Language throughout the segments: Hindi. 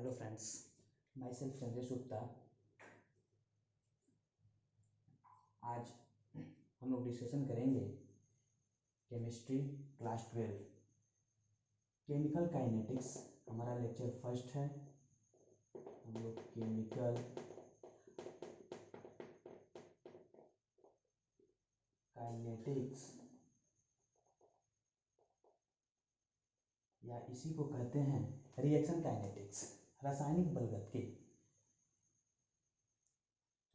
Hello friends, my self Chandresh Gupta. आज हम लोग डिस्कशन करेंगे केमिस्ट्री क्लास 12 केमिकल काइनेटिक्स। हमारा लेक्चर फर्स्ट है। हम लोग केमिकल काइनेटिक्स या इसी को कहते हैं रिएक्शन काइनेटिक्स, रासायनिक बलगतिकी।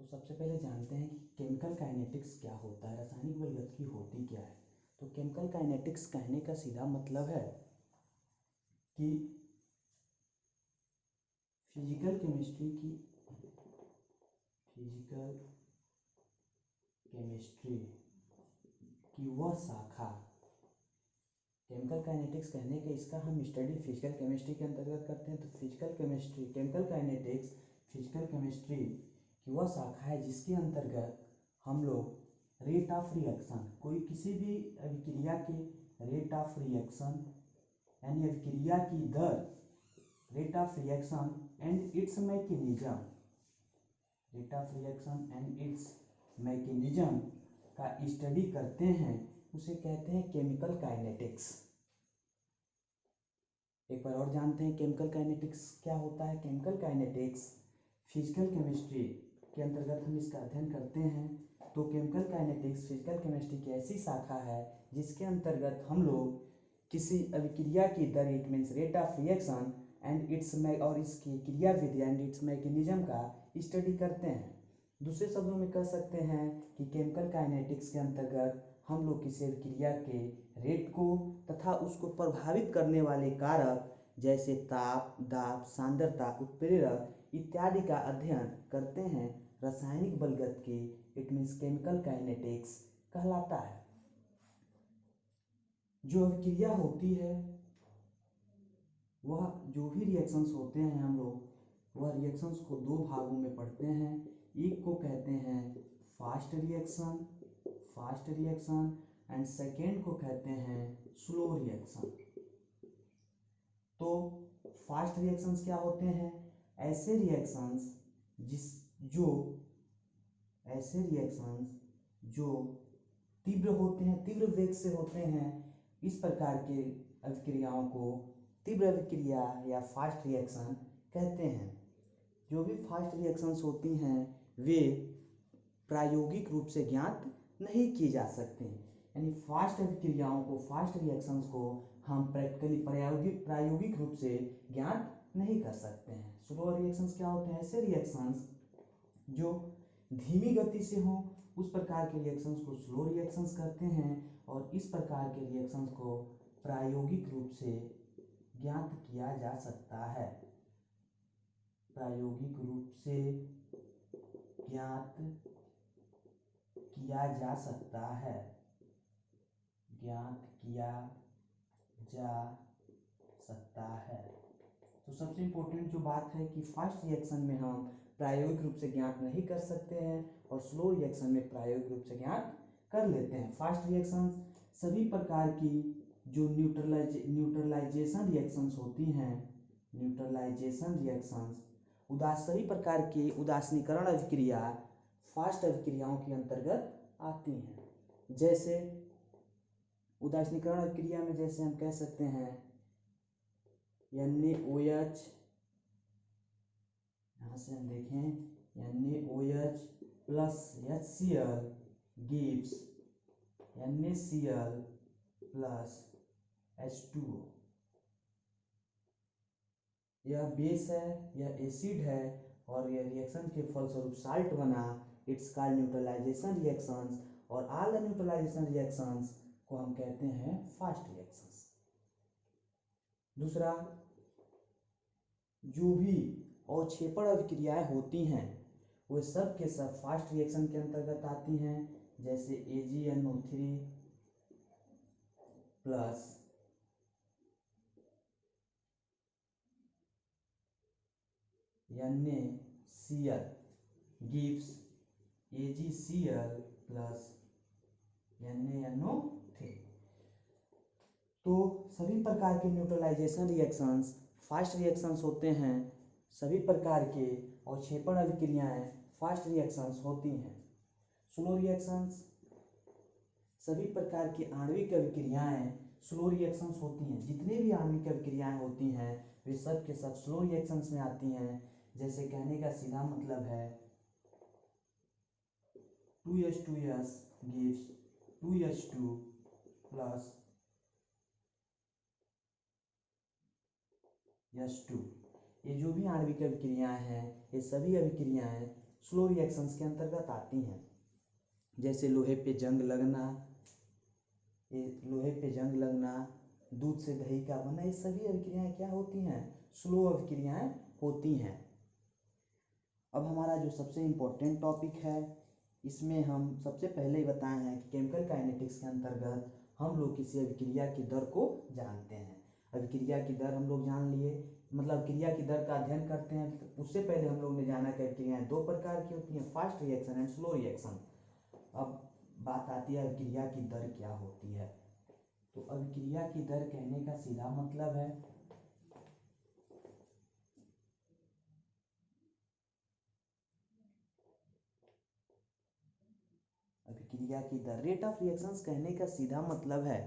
तो सबसे पहले जानते हैं कि केमिकल काइनेटिक्स क्या होता है, रासायनिक बलगतिकी होती क्या है। तो केमिकल काइनेटिक्स कहने का सीधा मतलब है कि फिजिकल केमिस्ट्री की वह शाखा, केमिकल काइनेटिक्स कहने का इसका हम स्टडी फिजिकल केमिस्ट्री के अंतर्गत करते हैं। तो physical chemistry, chemical kinetics physical chemistry की वह शाखा है जिसके अंतर्गत हम लोग रेट ऑफ रिएक्शन, कोई किसी भी अभिक्रिया के रेट ऑफ रिएक्शन यानी अभिक्रिया की दर, rate of reaction and its mechanism, rate of reaction and its mechanism का स्टडी करते हैं, उसे कहते हैं केमिकल काइनेटिक्स। एक बार और जानते हैं केमिकल काइनेटिक्स क्या होता है। केमिकल काइनेटिक्स फिजिकल केमिस्ट्री के अंतर्गत हम इसका अध्ययन करते हैं। तो केमिकल काइनेटिक्स फिजिकल केमिस्ट्री की ऐसी शाखा है जिसके अंतर्गत हम लोग किसी अभिक्रिया की दर, it means rate of reaction and its और इसकी क्रिया विधि एंड इट्स मैकेनिज्म का स्टडी करते हैं। दूसरे शब्दों में कह सकते हैं कि केमिकल काइनेटिक्स के अंतर्गत हम लोग किसी अभिक्रिया के रेट को तथा उसको प्रभावित करने वाले कारक जैसे ताप, दाब, सांद्रता, उत्प्रेरक इत्यादि का अध्ययन करते हैं। रासायनिक बलगतिकी, इट मीन्स केमिकल काइनेटिक्स कहलाता है। जो अभिक्रिया होती है, वह जो भी रिएक्शंस होते हैं, हम लोग वह रिएक्शंस को दो भागों में पढ़ते हैं। एक को कहते हैं फास्ट रिएक्शन एंड सेकेंड को कहते हैं स्लो रिएक्शन। तो फास्ट रिएक्शंस क्या होते हैं? ऐसे रिएक्शंस जो तीव्र होते हैं, तीव्र वेग से होते हैं। इस प्रकार के अभिक्रियाओं को तीव्र अभिक्रिया या फास्ट रिएक्शन कहते हैं। जो भी फास्ट रिएक्शंस होती हैं वे प्रायोगिक रूप से ज्ञात नहीं की जा सकती, यानी फास्ट अभिक्रियाओं को, फास्ट रिएक्शंस को हम प्रैक्टिकली प्रायोगिक रूप से ज्ञात नहीं कर सकते हैं। स्लो रिएक्शंस क्या होते हैं? ऐसे रिएक्शंस जो धीमी गति से हों, उस प्रकार के रिएक्शंस को स्लो रिएक्शंस कहते हैं। और इस प्रकार के रिएक्शंस को प्रायोगिक रूप से ज्ञात किया जा सकता है, प्रायोगिक रूप से ज्ञात किया जा सकता है, ज्ञात किया जा सकता है। तो सबसे इम्पोर्टेंट जो बात है कि फास्ट रिएक्शन में हम प्रायोगिक रूप से ज्ञात नहीं कर सकते हैं और स्लो रिएक्शन में प्रायोगिक रूप से ज्ञात कर लेते हैं। फास्ट रिएक्शन सभी प्रकार की जो न्यूट्रलाइजेशन रिएक्शंस होती हैं, न्यूट्रलाइजेशन रिएक्शंस, सभी प्रकार की उदासीनीकरण अभिक्रिया फास्ट अभिक्रियाओं के अंतर्गत आती हैं। जैसे उदासीनीकरण अभिक्रिया में जैसे हम कह सकते हैं NaOH, यहाँ से हम देखें NaOH plus HCl gives NaCl plus H2O। यह बेस है, यह एसिड है और यह रिएक्शन के फलस्वरूप साल्ट बना। इट्स कॉल्ड न्यूट्रलाइजेशन रिएक्शंस और ऑल द न्यूट्रलाइजेशन रिएक्शंस को हम कहते हैं फास्ट रिएक्शंस। दूसरा, जो भी अवक्षेपण अभिक्रियाएं होती हैं वे सब के सब फास्ट रिएक्शन के अंतर्गत आती हैं। जैसे AgNO3 plus NaCl gives AgCl plus NaNO3। तो सभी प्रकार के न्यूट्रलाइजेशन रिएक्शंस फास्ट रिएक्शंस होते हैं सभी प्रकार के अवक्षेपण अभिक्रियाएं फास्ट रिएक्शंस होती हैं। स्लो रिएक्शंस, सभी प्रकार की आणविक अभिक्रियाएं स्लो रिएक्शंस होती हैं। जितने भी आणविक अभिक्रियाएं होती हैं वे सब के सब स्लो रिएक्शंस में आती हैं। जैसे कहने का सीधा मतलब है 2H2S gives 2H2 plus H2। ये जो भी आणविक अभिक्रियाएं हैं ये सभी अभिक्रियाएं स्लो रिएक्शंस के अंतर्गत आती हैं। जैसे लोहे पे जंग लगना, दूध से दही का बनना, ये सभी अभिक्रियाएं क्या होती हैं? स्लो अभिक्रियाएं होती हैं। अब हमारा जो सबसे इम्पोर्टेंट टॉपिक है, इसमें हम सबसे पहले ही बताए हैं कि केमिकल काइनेटिक्स के अंतर्गत हम लोग किसी अभिक्रिया की दर को जानते हैं। अभिक्रिया की दर हम लोग जान लिए, मतलब क्रिया की दर का अध्ययन करते हैं। तो उससे पहले हम लोग ने जाना कि अभिक्रियाएं दो प्रकार की होती हैं, fast reaction and slow reaction. अब बात आती है अभिक्रिया की दर क्या होती है। तो अभिक्रिया की दर कहने का सीधा मतलब है अभिक्रिया की दर, रेट ऑफ रिएक्शंस कहने का सीधा मतलब है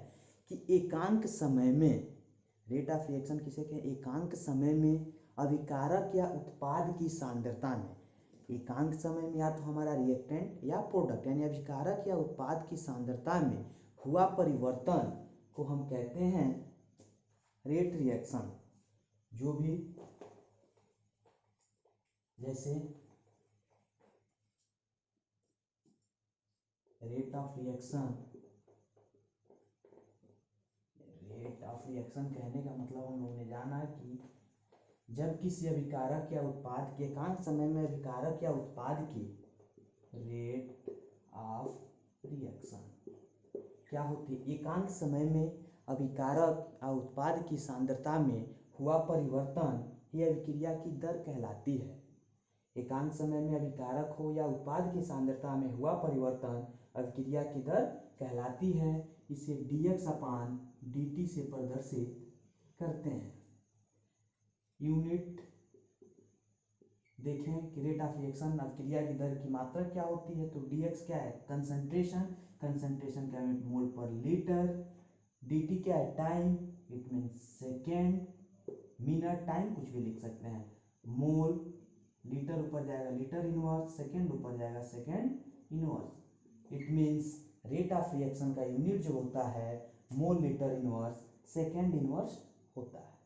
कि एकांक समय में, रेट ऑफ रिएक्शन किसे कहें? एकांक समय में अभिकारक या उत्पाद की सांद्रता में, एकांक समय में या तो हमारा रिएक्टेंट या प्रोडक्ट यानी अभिकारक या उत्पाद की सांद्रता में हुआ परिवर्तन को हम कहते हैं रेट रिएक्शन। जो भी जैसे रेट ऑफ रिएक्शन कहने का मतलब हम लोगों ने जाना कि जब किसी अभिकारक या उत्पाद के एकांक समय में अभिकारक या उत्पाद की रेट ऑफ रिएक्शन क्या होती है? एकांक समय में अभिकारक या उत्पाद की सांद्रता में हुआ परिवर्तन ये अभिक्रिया की दर कहलाती है। एकांक समय में अभिकारक हो या उत्पाद की सांद्रता में हुआ परिवर्तन अभिक्रिया की दर कहलाती है। इसे dx/dt से प्रदर्शित करते हैं। यूनिट देखें कि रेट ऑफ रिएक्शन अभिक्रिया की दर की मात्रा क्या होती है। तो dx क्या है? कंसंट्रेशन, कंसंट्रेशन का यूनिट मोल पर लीटर। dt क्या है? Time, it means second, minute, time कुछ भी लिख सकते हैं। मोल, लीटर ऊपर जाएगा लीटर इनवर्स, सेकेंड ऊपर जाएगा second inverse. It means rate of reaction का यूनिट जो होता है मोल लीटर इनवर्स सेकेंड इनवर्स होता है।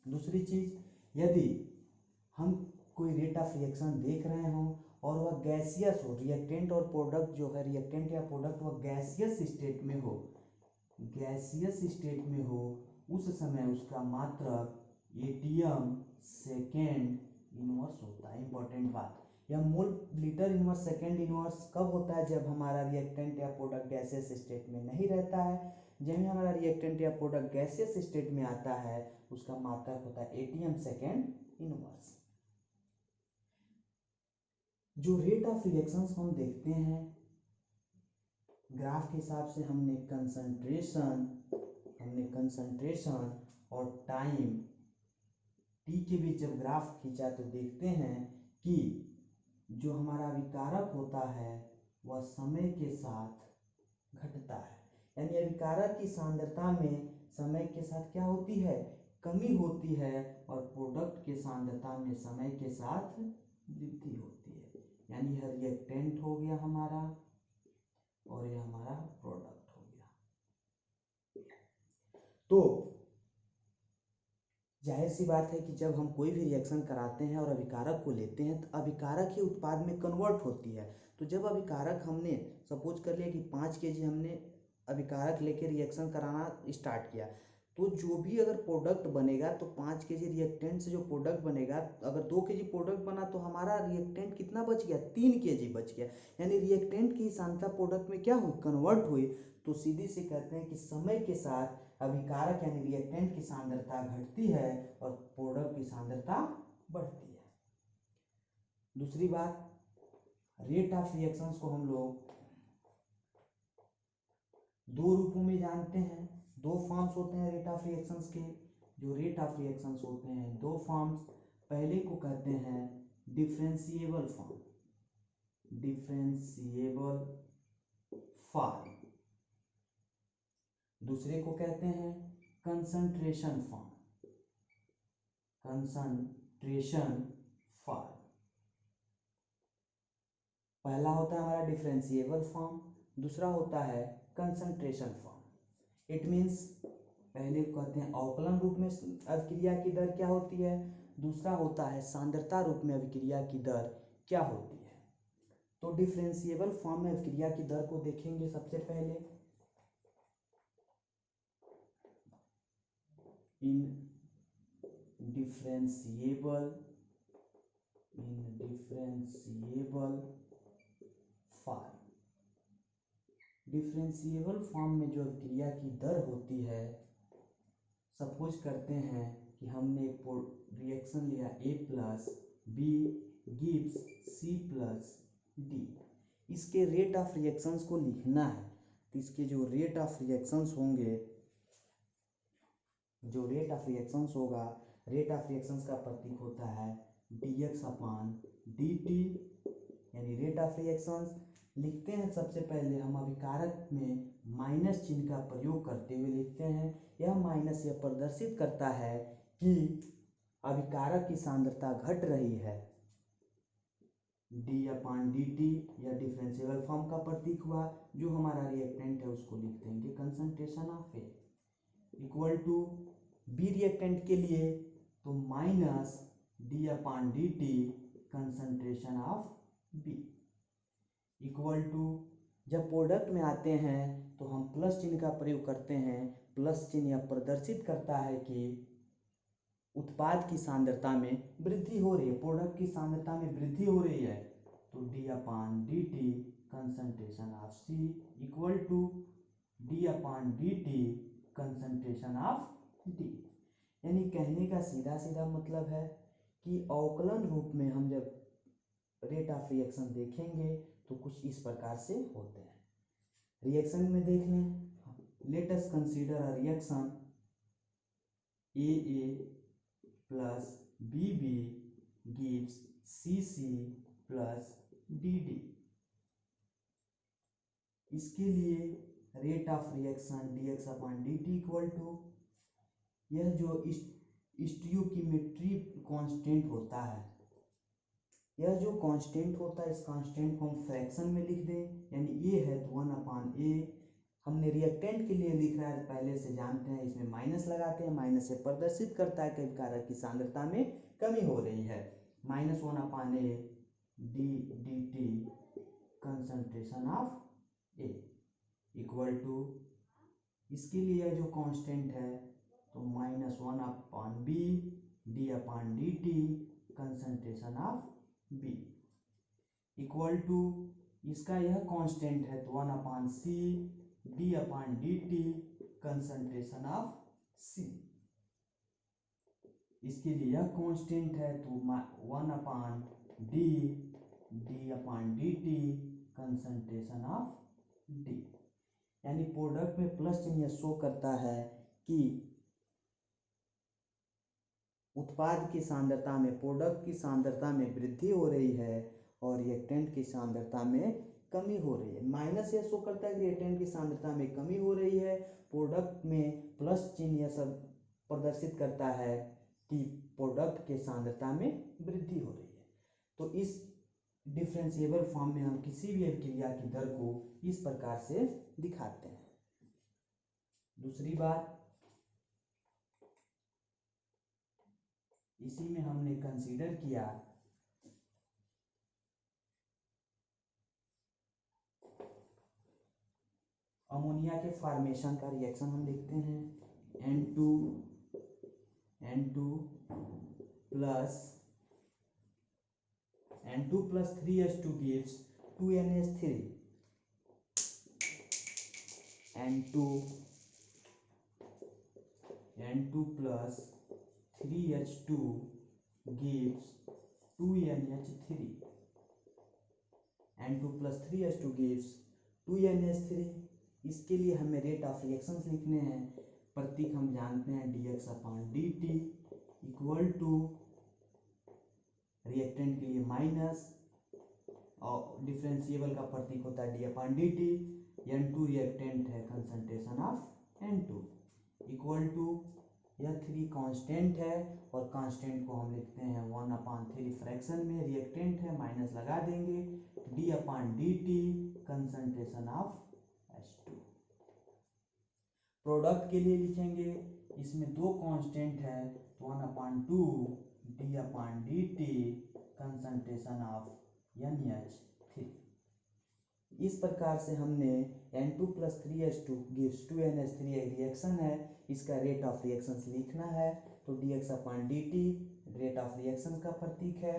दूसरी चीज, यदि हम कोई रेट ऑफ रिएक्शन देख रहे हों और वह गैसियस हो, रिएक्टेंट और प्रोडक्ट जो है, रिएक्टेंट या प्रोडक्ट वह गैसियस स्टेट में हो, उस समय उसका मात्रक एटीएम सेकेंड इनवर्स होता है। इंपॉर्टेंट बात, यह मोल लीटर इनवर्स सेकेंड इनवर्स कब होता है? जब हमारा रिएक्टेंट या प्रोडक्ट गैसियस स्टेट में नहीं रहता है। जब भी हमारा रिएक्टेंट या प्रोडक्ट गैसियस स्टेट में आता है उसका मात्रक होता है एटीएम सेकेंड इनवर्स। जो रेट ऑफ रिएक्शंस हम देखते हैं ग्राफ के हिसाब से, हमने कंसंट्रेशन और टाइम टी के बीच जब ग्राफ खींचा तो देखते हैं कि जो हमारा अभिकारक होता है वह समय के साथ घटता है। यानी अभिकारक की सांद्रता में समय के साथ क्या होती है? कमी होती है, और प्रोडक्ट के सांद्रता में समय के साथ वृद्धि होती है। यानी यह रिएक्टेंट हो गया हमारा और यह हमारा प्रोडक्ट हो गया। तो जाहिर सी बात है कि जब हम कोई भी रिएक्शन कराते हैं और अभिकारक को लेते हैं तो अभिकारक ही उत्पाद में कन्वर्ट होती है। तो जब अभिकारक हमने सपोज कर लिया कि 5 kg हमने अभिकारक लेके रिएक्शन कराना स्टार्ट किया, तो जो भी अगर प्रोडक्ट बनेगा तो 5 kg रिएक्टेंट से जो प्रोडक्ट बनेगा, अगर 2 kg प्रोडक्ट बना तो हमारा रिएक्टेंट कितना बच गया? 3 kg बच गया। यानी रिएक्टेंट की सांद्रता प्रोडक्ट में क्या हुई? कन्वर्ट हुई। तो सीधी से कहते हैं कि समय के साथ अभिकारक यानी रिएक्टेंट की सांद्रता घटती है और प्रोडक्ट की सांद्रता बढ़ती है। दूसरी बात, रेट ऑफ रिएक्शंस को हम लोग दो रूपों में जानते हैं। दो फॉर्म्स होते हैं रेट ऑफ रिएक्शंस के। जो रेट ऑफ रिएक्शंस होते हैं दो फॉर्म्स, पहले को कहते हैं डिफरेंशिएबल फॉर्म, डिफरेंशिएबल फॉर्म। दूसरे को कहते हैं कंसंट्रेशन फॉर्म, कंसंट्रेशन फॉर्म। पहला होता है हमारा डिफरेंशिएबल फॉर्म, दूसरा होता है कंसंट्रेशन फॉर्म। इट मीन्स पहले कहते हैं अवकलन रूप में अभिक्रिया की दर क्या होती है, दूसरा होता है सांद्रता रूप में अभिक्रिया की दर क्या होती है। तो डिफरेंशिएबल फॉर्म में अभिक्रिया की दर को देखेंगे सबसे पहले। इन डिफरेंशिएबल फॉर्म, डिफरेंशिएबल फॉर्म में जो अभिक्रिया की दर होती है, सपोज करते हैं कि हमने एक रिएक्शन लिया A plus B gives C plus D. इसके रेट ऑफ रिएक्शंस को लिखना है, तो इसके जो रेट ऑफ रिएक्शंस होंगे, जो रेट ऑफ रिएक्शंस होगा, रेट ऑफ रिएक्शंस का प्रतीक होता है dx/dt, यानी रेट ऑफ रिएक्शंस। लिखते हैं सबसे पहले हम अभिकारक में माइनस चिन्ह का प्रयोग करते हुए लिखते हैं। यह माइनस यह प्रदर्शित करता है कि अभिकारक की सांद्रता घट रही है। d/dt यह डिफरेंशिएबल फॉर्म का प्रतीक हुआ। जो हमारा रिएक्टेंट है उसको लिख देंगे concentration of A equal to B reactant के लिए तो minus d/dt concentration of B equal to, जब प्रोडक्ट में आते हैं तो हम प्लस चिन्ह का प्रयोग करते हैं। प्लस चिन्ह यह प्रदर्शित करता है कि उत्पाद की सांद्रता में वृद्धि हो रही है, प्रोडक्ट की सांद्रता में वृद्धि हो रही है। तो d/dt concentration of C equal to d/dt concentration of D। यानी कहने का सीधा सीधा मतलब है कि अवकलन रूप में हम जब रेट ऑफ रिएक्शन देखेंगे तो कुछ इस प्रकार से होते हैं। रिएक्शन में देख लें, let us consider a reaction AA plus BB gives CC plus DD। इसके लिए rate of reaction dx/dt equal to, यह जो स्टियोकीमेट्री कांस्टेंट होता है, यह जो कांस्टेंट होता है, इस कांस्टेंट को हम फ्रैक्शन में लिख दें, यानी ये है तो 1/A। हमने रिएक्टेंट के लिए लिख रहा है पहले से जानते हैं, इसमें माइनस लगाते हैं। माइनस से प्रदर्शित करता है कि अभिकारक की सांद्रता में कमी हो रही है। -1/A dt concentration of A equal to, इसके लिए जो कांस्टेंट है तो -1/B d/dt concentration of B equal to, इसका यह कांस्टेंट है तो 1/C d/dt concentration of C। इसके लिए यह कांस्टेंट है तो 1/D d/dt concentration of D। यानी प्रोडक्ट में प्लस चिन्ह यह शो करता है कि उत्पाद की सांद्रता में, प्रोडक्ट की सांद्रता में वृद्धि हो रही है और रिएक्टेंट की सांद्रता में कमी हो रही है। माइनस यह शो करता है कि रिएक्टेंट की सांद्रता में कमी हो रही है, प्रोडक्ट में प्लस चिन्ह यह सब प्रदर्शित करता है कि प्रोडक्ट के सांद्रता में वृद्धि हो रही है। तो इस डिफरेंशिएबल फॉर्म में हम किसी भी अभिक्रिया की दर को इस प्रकार से दिखाते हैं। दूसरी बात, इसी में हमने कंसीडर किया अमोनिया के फॉर्मेशन का रिएक्शन। हम लिखते हैं N2 plus 3H2 gives 2NH3। N2 plus 3H2 gives 2NH3। N2 plus 3H2 gives 2NH3। इसके लिए हमें रेट ऑफ रिएक्शंस लिखने हैं। प्रतीक हम जानते हैं dx/dt इक्वल टू रिएक्टेंट के लिए माइनस, और डिफरेंशिएबल का प्रतीक होता है d/dt। N2 रिएक्टेंट है, concentration of N2 equal to, यह 3 कांस्टेंट है और कांस्टेंट को हम लिखते हैं 1/3 फ्रैक्शन में, रिएक्टेंट है माइनस लगा देंगे, d/dt concentration of H2। Product के लिए लिखेंगे, इसमें 2 कांस्टेंट है तो 1/2 d/dt कंसंट्रेशन ऑफ NH3। इस प्रकार से हमने N2 + 3H2 gives 2NH3 एक रिएक्शन है, इसका रेट ऑफ रिएक्शंस लिखना है तो dx/dt रेट ऑफ रिएक्शन का प्रतीक है।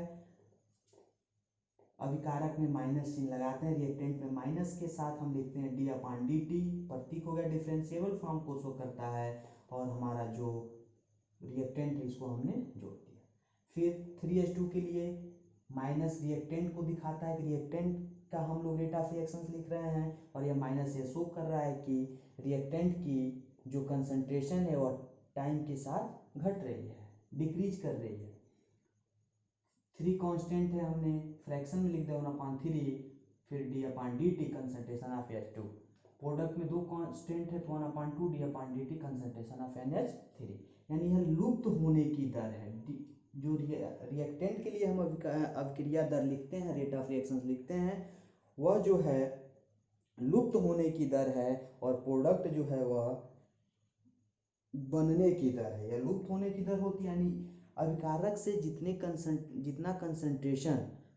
अभिकारक में माइनस चिन्ह लगाते हैं, रिएक्टेंट में माइनस के साथ हम लिखते हैं d/dt, प्रतीक हो गया, डिफरेंशिएबल फॉर्म को शो करता है, और हमारा जो रिएक्टेंट है इसको हमने जोड़ दिया। फिर 3H2 के लिए माइनस रिएक्टेंट को दिखाता है कि रिएक्टेंट का हम लोग रेट ऑफ रिएक्शंस लिख रहे हैं, और यह माइनस ये शो कर रहा है कि रिएक्टेंट की जो कंसंट्रेशन है वो टाइम के साथ घट रही है, डिक्रीज कर रही है। 3 कांस्टेंट है, हमने फ्रैक्शन में लिख दिया 1/3, फिर d/dt concentration of H2। Product में 2 कांस्टेंट है तो 1/2 d/dt कंसंट्रेशन ऑफ NH3, यानी यह लुप्त होने की दर है। जो रिएक्टेंट के लिए हम अभिक्रिया दर लिखते हैं, रेट ऑफ रिएक्शंस लिखते हैं, वह जो है लुप्त होने की दर है, और प्रोडक्ट जो है वह बनने की दर है। या लुप्त होने की दर होती है, यानी अभिकारक से जितना कंसंट्रेशन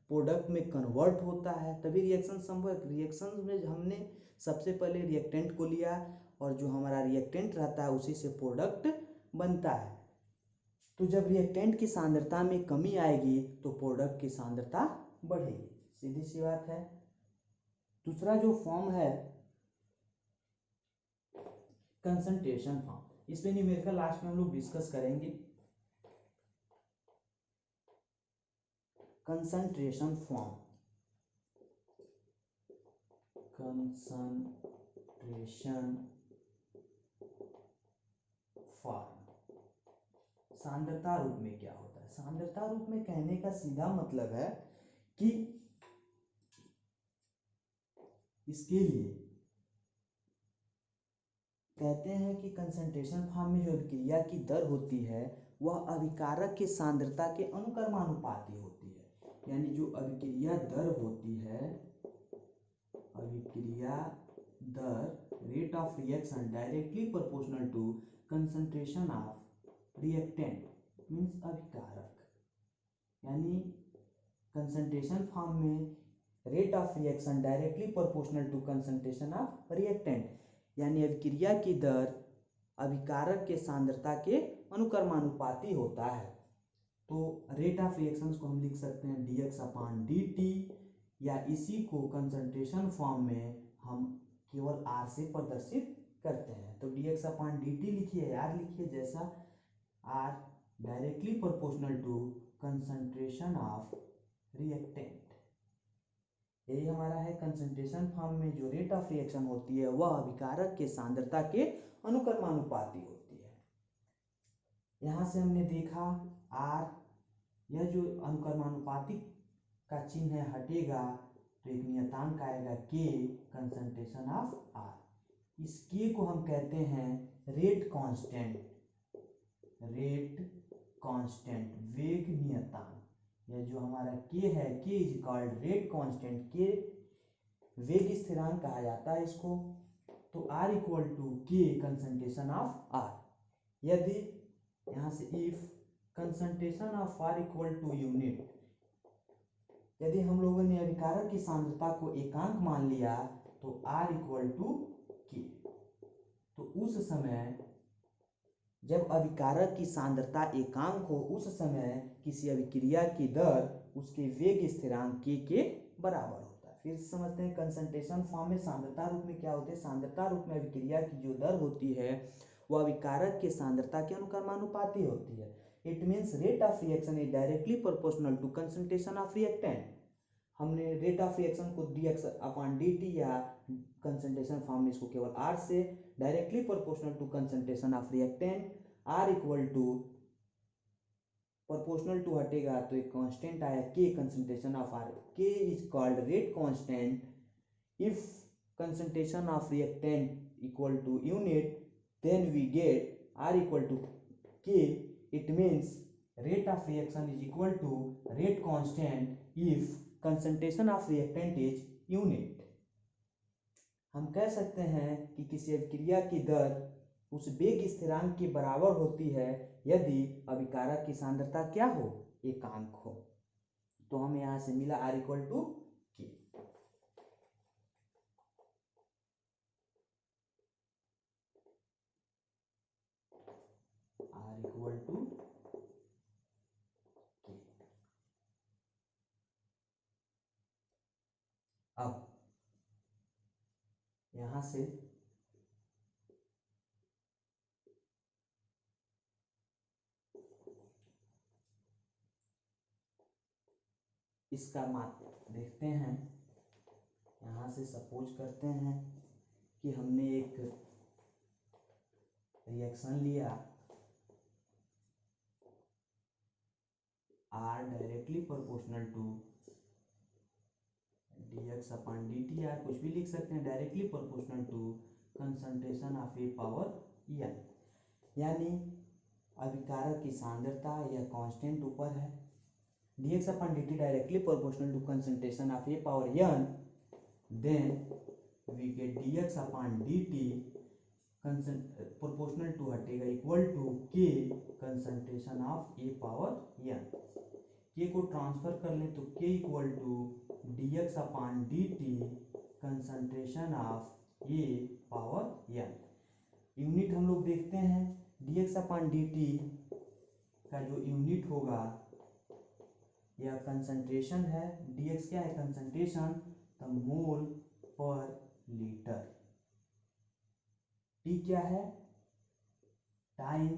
प्रोडक्ट में कन्वर्ट होता है तभी रिएक्शन संभव है। रिएक्शन में हमने सबसे पहले रिएक्टेंट को लिया, और जो हमारा रिएक्टेंट रहता है उसी से प्रोडक्ट बनता है। तो जब रिएक्टेंट की सांद्रता में कमी आएगी तो प्रोडक्ट की सांद्रता बढ़ेगी, सीधी सी बात है। दूसरा जो फॉर्म है कंसंट्रेशन फॉर्म, इस पे न्यूमेरिकल लास्ट में हम लोग डिस्कस करेंगे। कंसंट्रेशन फॉर्म, कंसंट्रेशन फॉर्म सांद्रता रूप में क्या होता है? सांद्रता रूप में कहने का सीधा मतलब है कि इसके लिए कहते हैं कि कंसंट्रेशन फॉर्म में जो अभिक्रिया की दर होती है वह अभिकारक के सांद्रता के अनुक्रमानुपाती होती है। यानी जो अभिक्रिया दर होती है, अभिक्रिया दर rate of reaction directly proportional to concentration of reactant means अभिकारक, यानी कंसंट्रेशन फॉर्म में rate of reaction directly proportional to concentration of reactant, यानी अभिक्रिया की दर अभिकारक के सांद्रता के अनुक्रमानुपाती होता है। तो रेट ऑफ रिएक्शंस को हम लिख सकते हैं dx/dt, या इसी को कंसंट्रेशन फॉर्म में हम केवल r से प्रदर्शित करते हैं। तो dx/dt लिखिए, r लिखिए, जैसा r directly proportional to concentration of reactant. यही हमारा है, कंसंट्रेशन फॉर्म में जो रेट ऑफ रिएक्शन होती है वह अभिकारक के सांद्रता के अनुक्रमानुपाती होती है। यहाँ से हमने देखा R, यह जो अनुक्रमानुपाती का चिन्ह है हटेगा तो एक नियतांक आएगा K, कंसंट्रेशन ऑफ R। इस K को हम कहते हैं रेट कांस्टेंट, रेट कांस्टेंट वेग नियतांक। यह जो हमारा K है, K is called rate constant, K वेग स्थिरांक कहा जाता है इसको। तो R equal to K concentration of R। यदि यहाँ से if concentration of R equal to unit, यदि हम लोगों ने अभिकारक की सांद्रता को एकांक मान लिया तो R इक्वल टू K, तो उस समय जब अभिकारक की सांद्रता एकांक हो उस समय किसी अभिक्रिया की दर उसके वेग स्थिरांक K के बराबर होता है। फिर समझते हैं कंसंट्रेशन फॉर्म में सांद्रता रूप में क्या होते हैं। सांद्रता रूप में अभिक्रिया की जो दर होती है वह अभिकारक के सांद्रता के अनुक्रमानुपाती होती है। It means rate of reaction is directly proportional to concentration of reactant. हमने रेट ऑफ रिएक्शन को dx/dt या कंसंट्रेशन फॉर्म में इसको केवल R से directly proportional to concentration of reactant, R equal to proportional to हटेगा तो एक कांस्टेंट आया k, concentration of R. K is called rate constant if concentration of reactant equal to unit, then we get R equal to k. It means rate of reaction is equal to rate constant if concentration of reactant is unit। हम कह सकते हैं कि किसी अभिक्रिया की दर उस वेग स्थिरांक के बराबर होती है यदि अभिकारक की सांद्रता क्या हो, एकांक हो। तो हमें यहां से मिला R इक्वल टू के। R इक्वल टू अब यहां से इसका मान देखते हैं। यहां से सपोज करते हैं कि हमने एक रिएक्शन लिया R directly proportional to dx upon dt, या कुछ भी लिख सकते हैं, directly proportional to concentration of A power n। यानी अभिकारक की सांद्रता यह कांस्टेंट ऊपर है, dx upon dt directly proportional to concentration of A power n, then we get dx upon dt proportional to हटेगा equal to K concentration of A power n। K को ट्रांसफर कर ले तो K equal to dx upon dt concentration of A power n। Unit हम लोग देखते हैं, dx अपॉन dt का जो यूनिट होगा यह कंसंट्रेशन है। dx क्या है, कंसंट्रेशन, तो मोल पर लीटर। t क्या है, टाइम,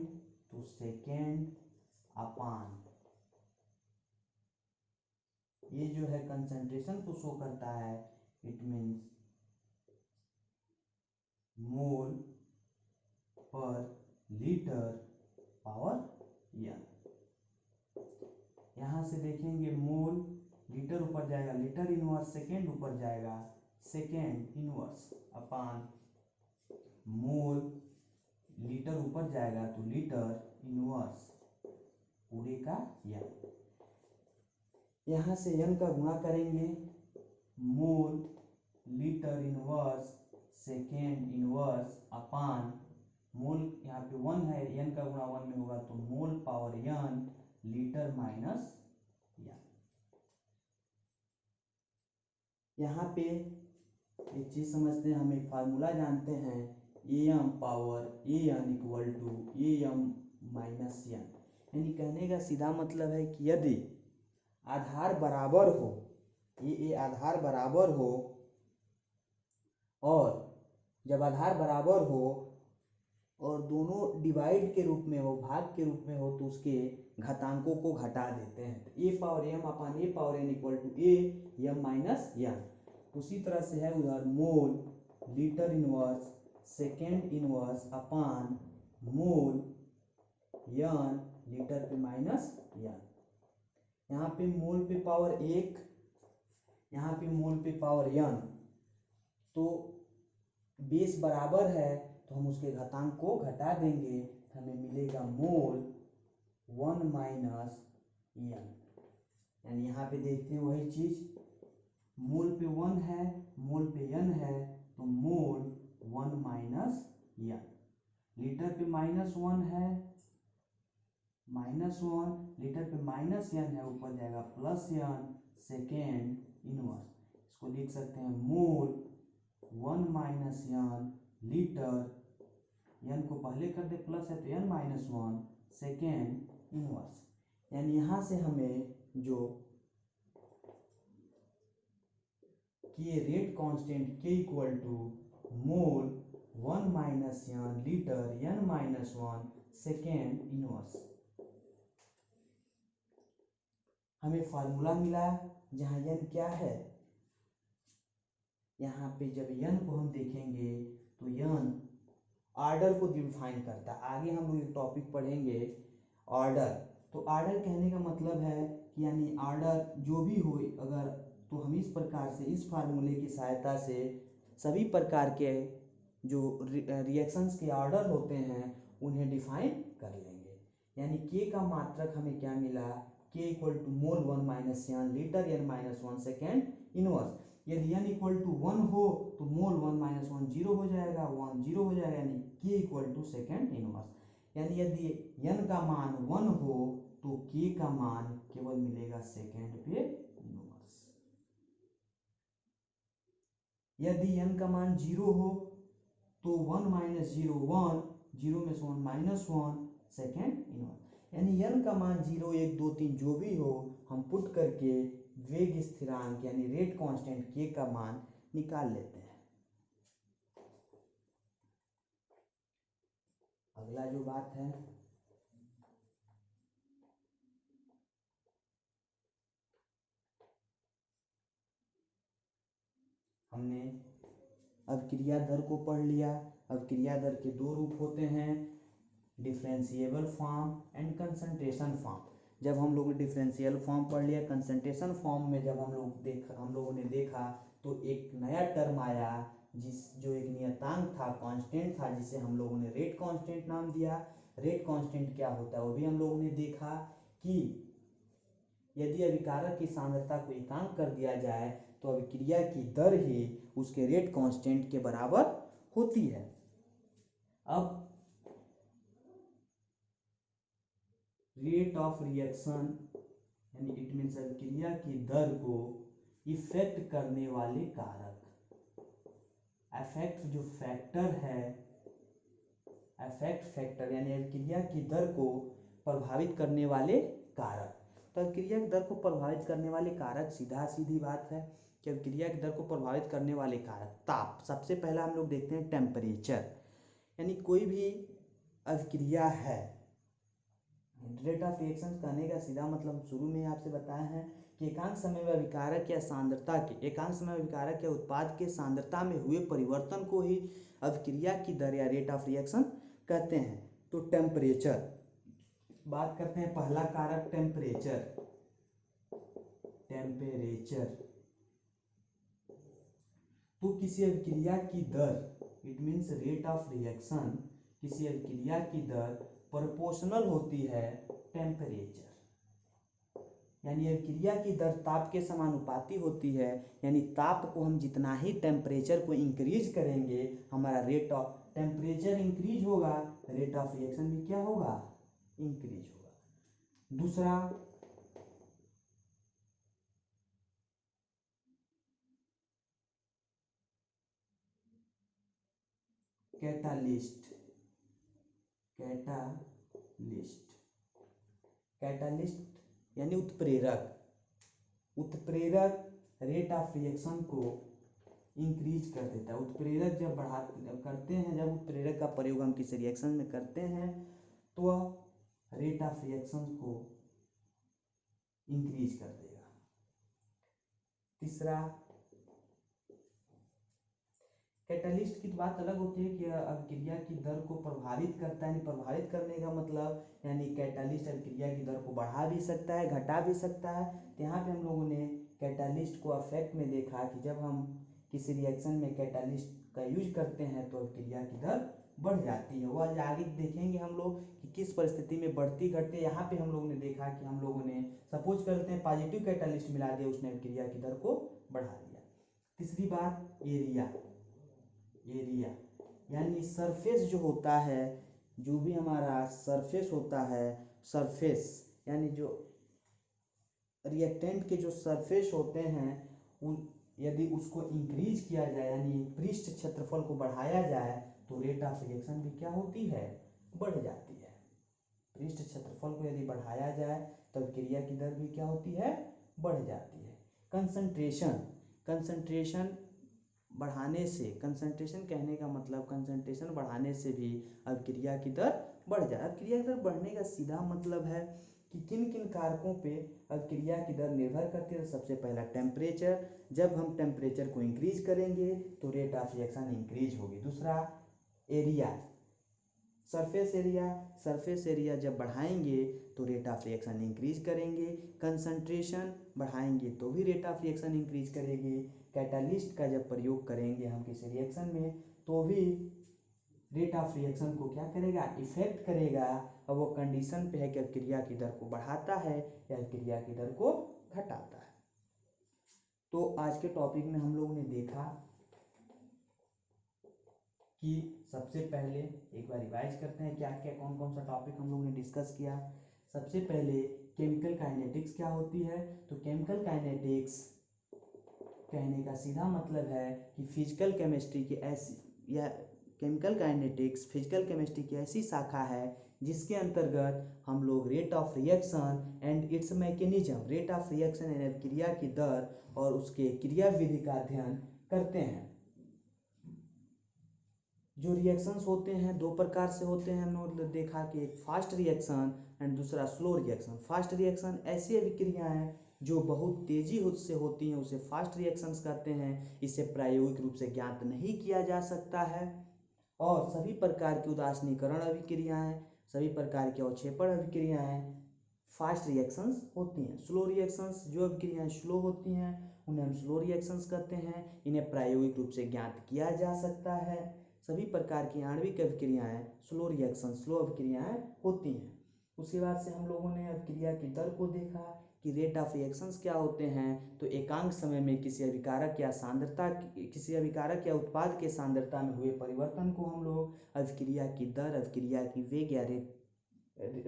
तो सेकेंड अपॉन, ये जो है कंसंट्रेशन को शो करता है, इट मीन्स मोल पर लीटर पावर n। यहां से देखेंगे मोल, लीटर ऊपर जाएगा, लीटर इनवर्स सेकेंड ऊपर जाएगा, सेकेंड इनवर्स अपॉन मोल, लीटर ऊपर जाएगा तो लीटर इनवर्स पूरे का n। यहाँ से n का गुणा करेंगे, मोल litre inverse second inverse upon मोल, यहाँ पे 1 है, n का गुणा 1 में होगा तो mole power n litre minus n। यहाँ पे एक चीज समझते हैं, हम एक फार्मूला जानते हैं, am power an equal to am minus n। यानी कहने का सीधा मतलब है कि यदि आधार बराबर हो, ये आधार बराबर हो, और जब आधार बराबर हो और दोनों डिवाइड के रूप में हो, भाग के रूप में हो, तो उसके घातांकों को घटा देते हैं। तो a power m upon a power n equal to a m minus n. उसी तरह से है उधर, mole litre inverse second inverse upon mole n litre पे माइनस एन। यहाँ पे मोल पे पावर 1, यहाँ पे मोल पे पावर n, तो बेस बराबर है तो हम उसके घातांक को घटा देंगे, हमें मिलेगा मोल 1 माइनस n। यानी यहाँ पे देखते हैं वही चीज, मोल पे 1 है, मोल पे n है, तो मोल 1 माइनस n। लीटर पे -1 है, -1, लीटर पे माइनस n है, ऊपर जाएगा प्लस n सेकेंड इनवर्स। इसको लिख सकते हैं मोल 1 माइनस n लीटर, n को पहले कर दे प्लस है तो n माइनस 1 सेकेंड इनवर्स। यानी यहाँ से हमें जो K rate constant K equal to mole 1 minus n litre n minus 1 second inverse, हमें फार्मूला मिला जहाँ n क्या है। यहाँ पे जब n को हम देखेंगे तो n ऑर्डर को डिफाइन करता है। आगे हम लोग एक टॉपिक पढ़ेंगे ऑर्डर, तो आर्डर कहने का मतलब है कि यानी आर्डर जो भी हो अगर, तो हम इस प्रकार से इस फार्मूले की सहायता से सभी प्रकार के जो रिएक्शंस के ऑर्डर होते हैं उन्हें डिफाइन कर लेंगे। यानी के का मात्रक हमें क्या मिला, K equal to mole 1 minus n litre n minus 1 second inverse. यदि n इक्वल टू 1 हो तो मोल 1 माइनस 1 जीरो हो जाएगा, 1 जीरो हो जाएगा, यानी के इक्वल टू सेकेंड इनवर्स। यानी यदि n का मान 1 हो तो के का मान केवल मिलेगा सेकेंड पे इनवर्स। यदि n का मान 0 हो तो 1 माइनस 0 1, 0 में से 1 माइनस 1 सेकेंड इनवर्स। यानी n का मान 0 1 2 3 जो भी हो हम पुट करके वेग स्थिरांक यानी रेट कांस्टेंट k का मान निकाल लेते हैं। अगला जो बात है हमने अब क्रिया दर को पढ़ लिया। अब क्रिया दर के दो रूप होते हैं, differentiable form and concentration form. जब हम लोग डिफरेंशियल फॉर्म पढ़ लिया, कंसंट्रेशन फॉर्म में जब हम लोगों ने देखा तो एक नया टर्म आया जो एक नियतांक था, कांस्टेंट था, जिसे हम लोगों ने रेट कांस्टेंट नाम दिया। रेट कांस्टेंट क्या होता है वो भी हम लोगों ने देखा कि यदि अभिकारक की सांद्रता को एकांक कर दिया जाए तो अभिक्रिया की दर ही उसके रेट कांस्टेंट के बराबर होती है। अब रेट ऑफ रिएक्शन यानी इट मीन्स अभिक्रिया की दर को इफेक्ट करने वाले कारक, अफेक्ट जो फैक्टर है, अफेक्ट फैक्टर यानी अभिक्रिया की दर को प्रभावित करने वाले कारक। तो अभिक्रिया की दर को प्रभावित करने वाले कारक, सीधा सीधी बात है कि अभिक्रिया की दर को प्रभावित करने वाले कारक ताप। सबसे पहला हम लोग देखते हैं टेम्परेचर। यानी कोई भी अभिक्रिया है, रेट ऑफ रिएक्शन कहने का सीधा मतलब शुरू में आपसे बताया है कि एकांक समय में अभिकारक या सांद्रता के, एकांक समय अभिकारक या उत्पाद के सांद्रता में हुए परिवर्तन को ही अभिक्रिया की दर या रेट ऑफ रिएक्शन कहते हैं। तो टेम्परेचर बात करते हैं, पहला कारक टेम्परेचर। टेम्परेचर तो किसी अभिक्रिया की दर, it means rate of reaction, किसी अभिक्रिया की दर प्रोपोर्शनल होती है टेम्परेचर। यानी अभिक्रिया की दर ताप के समानुपाती होती है। यानी ताप को हम जितना ही टेम्परेचर को इंक्रीज करेंगे, हमारा रेट ऑफ टेम्परेचर इंक्रीज होगा, रेट ऑफ रिएक्शन भी क्या होगा, इंक्रीज होगा। दूसरा कैटालिस्ट। कैटालिस्ट, कैटालिस्ट यानी उत्प्रेरक। उत्प्रेरक रेट ऑफ रिएक्शन को इंक्रीज कर देता है। उत्प्रेरक जब करते हैं, जब उत्प्रेरक का प्रयोग हम किसी रिएक्शन में करते हैं तो वह रेट ऑफ रिएक्शन को इंक्रीज कर देगा। तीसरा कैटालिस्ट की बात अलग होती है कि अभिक्रिया की दर को प्रभावित करता है। प्रभावित करने का मतलब यानी कैटालिस्ट अभिक्रिया की दर को बढ़ा भी सकता है, घटा भी सकता है। तो यहाँ पे हम लोगों ने कैटालिस्ट को अफेक्ट में देखा कि जब हम किसी रिएक्शन में कैटालिस्ट का यूज करते हैं तो अभिक्रिया की दर बढ़ जाती है। वह आगे देखेंगे हम लोग कि किस परिस्थिति में बढ़ती घटती। यहाँ पे हम लोगों ने देखा कि हम लोगों ने सपोज करते हैं पॉजिटिव कैटालिस्ट मिला दिया, उसने अभिक्रिया की दर को बढ़ा दिया। तीसरी बात एरिया। एरिया यानी सरफेस जो होता है, जो भी हमारा सरफेस होता है, सरफेस यानी जो रिएक्टेंट के जो सरफेस होते हैं उन यदि उसको इंक्रीज किया जाए यानी पृष्ठ क्षेत्रफल को बढ़ाया जाए तो रेट ऑफ रिएक्शन भी क्या होती है, बढ़ जाती है। पृष्ठ क्षेत्रफल को यदि बढ़ाया जाए तो क्रिया की दर भी क्या होती है, बढ़ जाती है। कंसंट्रेशन, कंसंट्रेशन बढ़ाने से, कंसंट्रेशन कहने का मतलब कंसंट्रेशन बढ़ाने से भी अभिक्रिया की दर बढ़ जाए। अभिक्रिया की दर बढ़ने का सीधा मतलब है कि किन किन कारकों पे अभिक्रिया की दर निर्भर करती है। सबसे पहला टेम्परेचर, जब हम टेम्परेचर को इंक्रीज करेंगे तो रेट ऑफ रिएक्शन इंक्रीज होगी। दूसरा area, surface area, surface area जब बढ़ाएंगे तो तो रेट ऑफ रिएक्शन इंक्रीज करेंगे, कंसंट्रेशन बढ़ाएंगे तो भी रेट ऑफ रिएक्शन इंक्रीज करेगी, कैटालिस्ट का जब प्रयोग करेंगे हम किसी रिएक्शन में तो भी रेट ऑफ रिएक्शन को क्या करेगा, इफेक्ट करेगा। और वो कंडीशन पे है कि अभिक्रिया की दर को बढ़ाता है या अभिक्रिया की दर को घटाता है। तो आज के टॉपिक में हम लोगों ने देखा कि सबसे पहले एक बार रिवाइज करते हैं क्या क्या कौन कौन सा टॉपिक हम लोगों ने डिस्कस किया। सबसे पहले केमिकल काइनेटिक्स क्या होती है, तो केमिकल काइनेटिक्स कहने का सीधा मतलब है कि फिजिकल केमिस्ट्री की ऐसी या केमिकल काइनेटिक्स फिजिकल केमिस्ट्री की ऐसी शाखा है जिसके अंतर्गत हम लोग rate of reaction and its mechanism, rate of reaction and क्रिया की दर और उसके क्रिया विधि का अध्ययन करते हैं। जो रिएक्शंस होते हैं दो प्रकार से होते हैं, हमने देखा कि एक फास्ट रिएक्शन एंड दूसरा स्लो रिएक्शन। फास्ट रिएक्शन ऐसी अभिक्रियाएं जो बहुत तेजी से होती हैं उसे फास्ट रिएक्शंस कहते हैं। इसे प्रायोगिक रूप से ज्ञात नहीं किया जा सकता है और सभी प्रकार की उदासीनीकरण अभिक्रियाएं, सभी प्रकार की अवक्षेपण अभिक्रियाएं फास्ट रिएक्शंस होती हैं। स्लो रिएक्शंस जो अभिक्रियाएं स्लो होती हैं उन्हें हम स्लो रिएक्शंस कहते हैं। इन्हें प्रायोगिक रूप से ज्ञात किया जा सकता है। सभी प्रकार की आणविक अभिक्रियाएं स्लो रिएक्शन स्लो अभिक्रियाएं होती हैं। उसके बाद से हम लोगों ने अभिक्रिया की दर को देखा कि रेट ऑफ रिएक्शंस क्या होते हैं, तो एकांक समय में किसी अभिकारक या सांद्रता किसी अभिकारक या उत्पाद के सांद्रता में हुए परिवर्तन को हम लोग अभिक्रिया की दर, अभिक्रिया की वेग या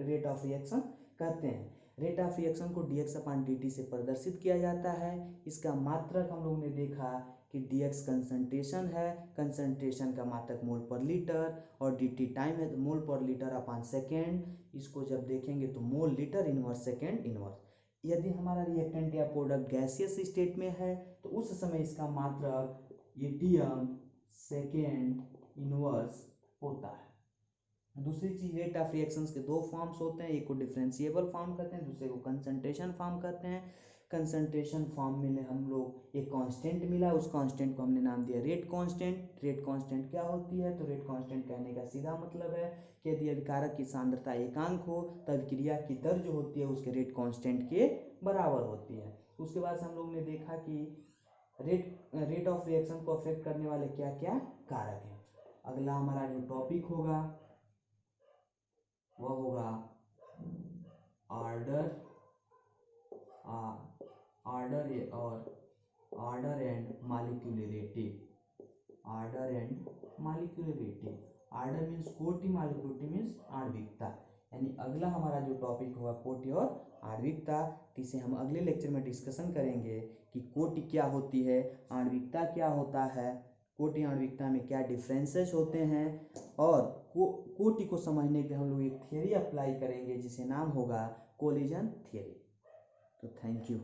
रेट ऑफ रिएक्शन कहते हैं। रेट ऑफ रिएक्शन को dx/dt से प्रदर्शित किया जाता है। इसका मात्रक हम लोगों ने देखा कि dx कंसंट्रेशन है, कंसंट्रेशन का मात्रक मोल पर लीटर और dt टाइम है तो मोल पर लीटर अपॉन सेकेंड। इसको जब देखेंगे तो मोल लीटर इनवर्स सेकेंड इनवर्स। यदि हमारा रिएक्टेंट या प्रोडक्ट गैसियस स्टेट में है तो उस समय इसका मात्रक एटीएम सेकेंड इनवर्स होता है। दूसरी चीज रेट ऑफ रिएक्शंस के दो फॉर्म्स होते हैं, एक को डिफरेंशिएबल फॉर्म कहते हैं, दूसरे को कंसंट्रेशन फॉर्म कहते हैं। कंसंट्रेशन फॉर्म में हम लोग एक कांस्टेंट मिला, उस कांस्टेंट को हमने नाम दिया रेट कांस्टेंट। रेट कांस्टेंट क्या होती है, तो रेट कांस्टेंट कहने का सीधा मतलब है कि यदि अभिकारक की सांद्रता एकांक हो तो अभिक्रिया की दर जो होती है उसके रेट कांस्टेंट के बराबर होती है। उसके बाद हम लोग ने देखा कि रेट ऑफ रिएक्शन को अफेक्ट करने वाले क्या क्या कारक हैं। अगला हमारा जो टॉपिक होगा वह होगा order and molecularity. Order means कोटि, मॉलिक्यूलरिटी मीन्स आणविकता। यानी अगला हमारा जो टॉपिक होगा कोटि और आणविकता, जिसे हम अगले लेक्चर में डिस्कशन करेंगे कि कोटि क्या होती है, आणविकता क्या होता है, कोटि आणविकता में क्या डिफरेंसेस होते हैं और कोटि को समझने के हम लोग एक थियरी अप्लाई करेंगे जिसे नाम होगा कोलिजन थियरी। तो थैंक यू।